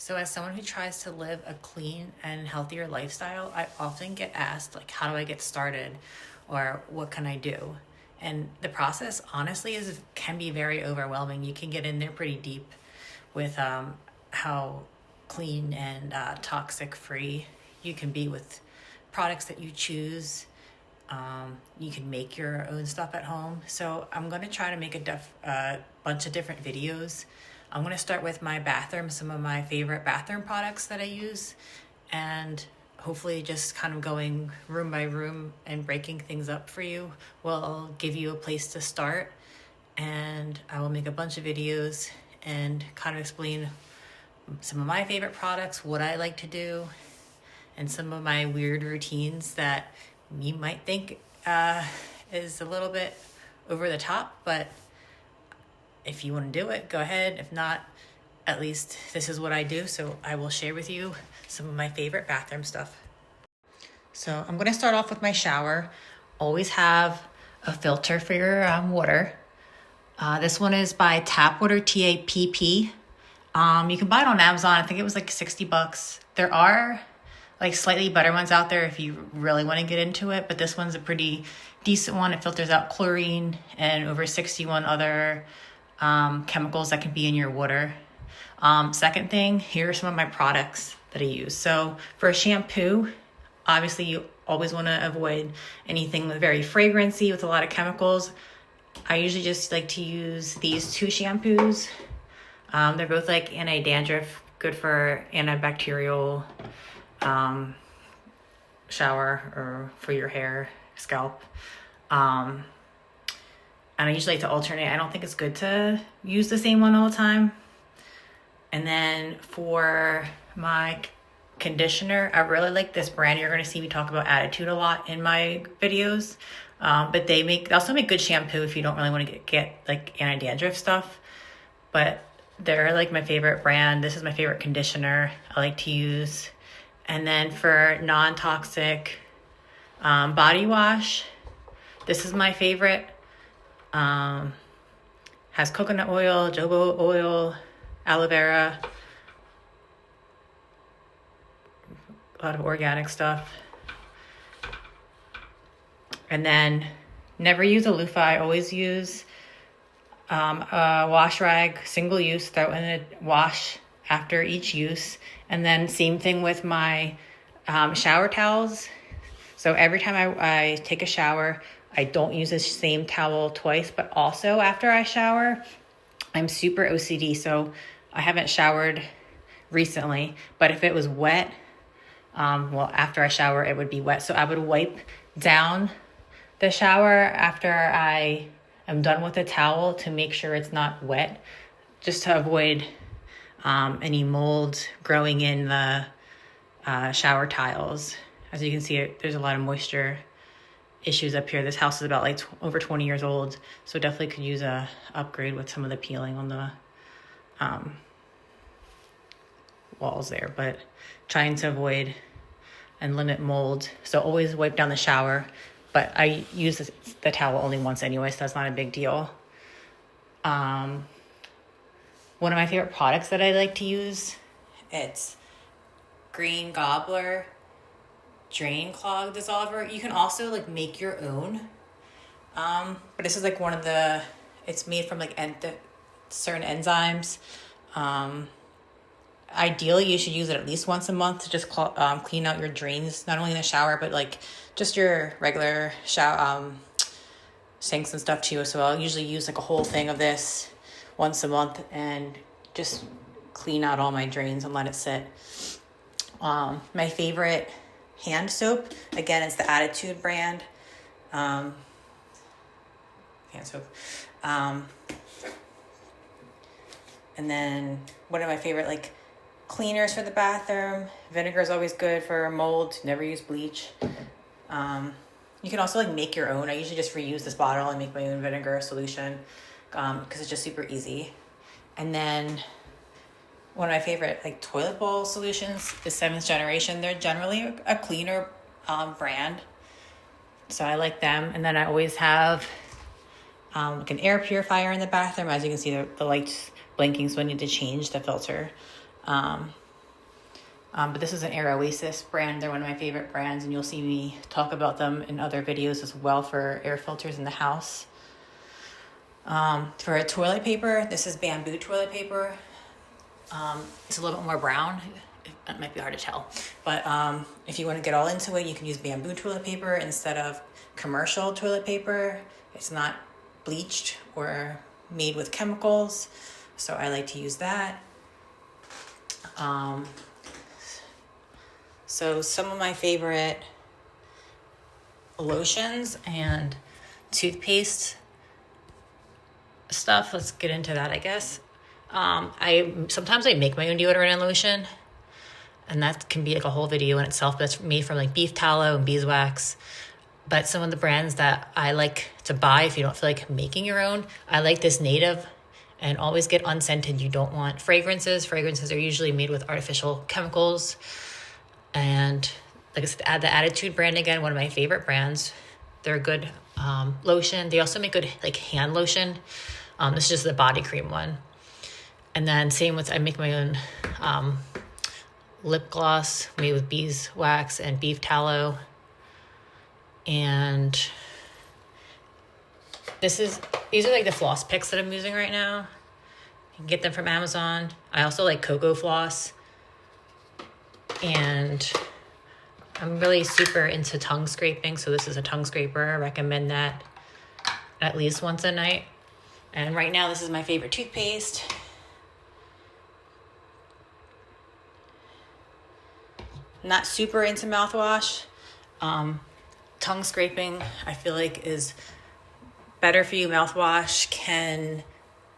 So as someone who tries to live a clean and healthier lifestyle, I often get asked like, how do I get started, or what can I do? And the process honestly is can be very overwhelming. You can get in there pretty deep with how clean and toxic free you can be with products that you choose. You can make your own stuff at home. So I'm going to try to make a bunch of different videos. I'm going to start with my bathroom, some of my favorite bathroom products that I use, and hopefully just kind of going room by room and breaking things up for you will give you a place to start. And I will make a bunch of videos and kind of explain some of my favorite products, what I like to do, and some of my weird routines that you might think is a little bit over the top, but if you want to do it, go ahead. If not, at least this is what I do, so I will share with you some of my favorite bathroom stuff. So I'm going to start off with my shower. Always have a filter for your water. This one is by Tap Water, TAPP. You can buy it on Amazon. I think it was like $60. There are like slightly better ones out there if you really want to get into it, but this one's a pretty decent one. It filters out chlorine and over 61 other chemicals that can be in your water. Second thing, here are some of my products that I use. So for a shampoo, obviously you always want to avoid anything with very fragrancy with a lot of chemicals. I usually just like to use these two shampoos. They're both like anti-dandruff, good for antibacterial shower or for your hair, scalp. And I usually like to alternate. I don't think it's good to use the same one all the time. And then for my conditioner, I really like this brand. You're going to see me talk about Attitude a lot in my videos. But they also make good shampoo if you don't really want to get like anti-dandruff stuff. But they're like my favorite brand. This is my favorite conditioner I like to use. And then for non-toxic body wash, this is my favorite. Has coconut oil, jojoba oil, aloe vera, a lot of organic stuff. And then never use a loofah. I always use a wash rag, single use, throw in a wash after each use. And then same thing with my shower towels. So every time I take a shower, I don't use the same towel twice, but also after I shower, I'm super OCD. So I haven't showered recently, but if it was wet, after I shower, it would be wet. So I would wipe down the shower after I am done with the towel to make sure it's not wet, just to avoid any mold growing in the shower tiles. As you can see, there's a lot of moisture issues up here. This house is about like over 20 years old, so definitely could use a upgrade with some of the peeling on the walls there, but trying to avoid and limit mold. So always wipe down the shower, but I use the towel only once anyway, so that's not a big deal. One of my favorite products that I like to use, it's Green Gobbler Drain Clog Dissolver. You can also like make your own, but this is like it's made from like certain enzymes. Ideally, you should use it at least once a month to just clean out your drains, not only in the shower, but like just your regular shower sinks and stuff too. So I'll usually use like a whole thing of this once a month and just clean out all my drains and let it sit. My favorite hand soap, again, it's the Attitude brand. Hand soap. And then one of my favorite like cleaners for the bathroom. Vinegar is always good for mold. Never use bleach. You can also like make your own. I usually just reuse this bottle and make my own vinegar solution because it's just super easy. And then one of my favorite like toilet bowl solutions is 7th Generation. They're generally a cleaner brand, so I like them. And then I always have like an air purifier in the bathroom. As you can see, the lights blinking, so I need to change the filter. But this is an Air Oasis brand. They're one of my favorite brands, and you'll see me talk about them in other videos as well for air filters in the house. For a toilet paper, this is bamboo toilet paper. It's a little bit more brown. It might be hard to tell. But if you want to get all into it, you can use bamboo toilet paper instead of commercial toilet paper. It's not bleached or made with chemicals, so I like to use that. So some of my favorite lotions and toothpaste stuff, let's get into that, I guess. Sometimes I make my own deodorant and lotion, and that can be like a whole video in itself. But it's made from like beef tallow and beeswax. But some of the brands that I like to buy, if you don't feel like making your own, I like this Native, and always get unscented. You don't want fragrances. Fragrances are usually made with artificial chemicals. And like I said, add the Attitude brand again, one of my favorite brands. They're a good lotion. They also make good like hand lotion. This is just the body cream one. And then same with, I make my own lip gloss made with beeswax and beef tallow. And these are like the floss picks that I'm using right now. You can get them from Amazon. I also like cocoa floss. And I'm really super into tongue scraping. So this is a tongue scraper. I recommend that at least once a night. And right now, this is my favorite toothpaste. Not super into mouthwash. Tongue scraping, I feel like, is better for you. Mouthwash can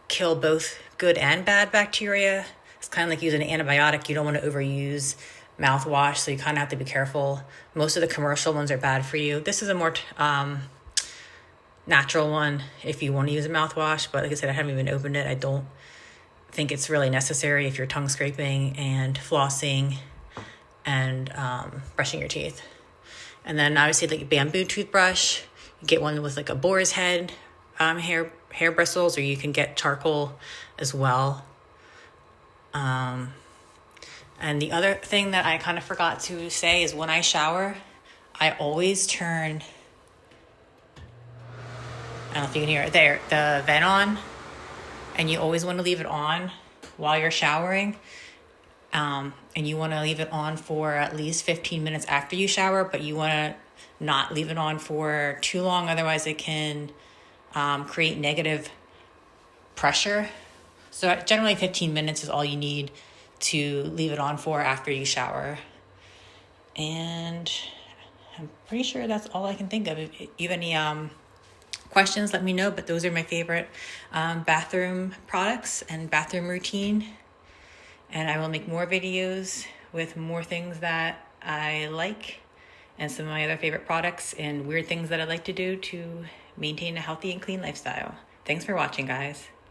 kill both good and bad bacteria. It's kind of like using an antibiotic. You don't want to overuse mouthwash, so you kind of have to be careful. Most of the commercial ones are bad for you. This is a more natural one if you want to use a mouthwash, but like I said, I haven't even opened it. I don't think it's really necessary if you're tongue scraping and flossing and brushing your teeth. And then obviously like a bamboo toothbrush, you get one with like a boar's head hair bristles, or you can get charcoal as well. And the other thing that I kind of forgot to say is when I shower, I always turn, I don't know if you can hear it there, the vent on. And you always want to leave it on while you're showering. And you want to leave it on for at least 15 minutes after you shower, but you want to not leave it on for too long. Otherwise, it can create negative pressure. So generally 15 minutes is all you need to leave it on for after you shower. And I'm pretty sure that's all I can think of. If you have any questions, let me know. But those are my favorite bathroom products and bathroom routine. And I will make more videos with more things that I like and some of my other favorite products and weird things that I like to do to maintain a healthy and clean lifestyle. Thanks for watching, guys.